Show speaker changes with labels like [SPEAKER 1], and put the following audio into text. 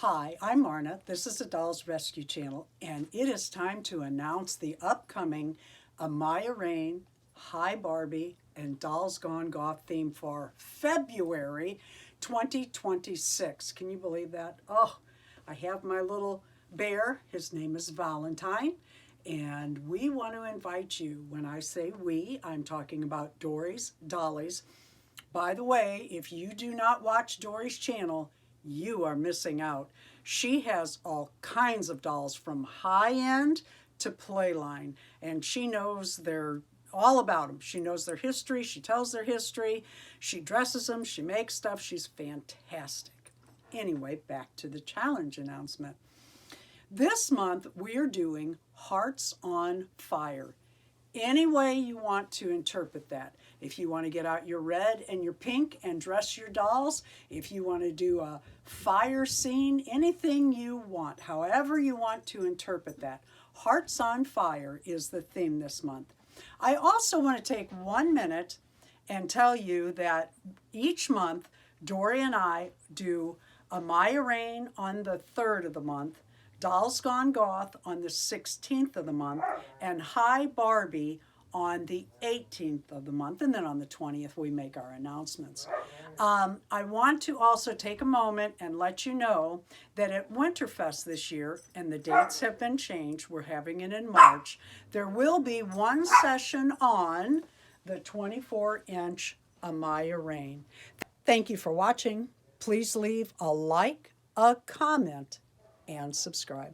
[SPEAKER 1] Hi, I'm Marna. This is the Dolls Rescue Channel, and it is time to announce the upcoming Amaya, Raine, Hi Barbie, and Dolls Gone Goth theme for February 2026. Can you believe that? Oh, I have my little bear. His name is Valentine, and we want to invite you. When I say we, I'm talking about Dory's Dollies. By the way, if you do not watch Dory's channel, you are missing out. She has all kinds of dolls from high-end to playline, and she knows all about them. She knows their history. She tells their history. She dresses them. She makes stuff. She's fantastic. Anyway, back to the challenge announcement. This month, we are doing Hearts on Fire. Any way you want to interpret that. If you want to get out your red and your pink and dress your dolls, if you want to do a fire scene, anything you want, however you want to interpret that. Hearts on Fire is the theme this month. I also want to take 1 minute and tell you that each month, Dory and I do Amaya Raine on the 3rd of the month, Dolls Gone Goth on the 16th of the month, and Hi Barbie on the 18th of the month, and then on the 20th we make our announcements. I want to also take a moment and let you know that at Winterfest this year, and the dates have been changed, we're having it in March, there will be one session on the 24-inch Amaya Raine. Thank you for watching. Please leave a like, a comment, and subscribe.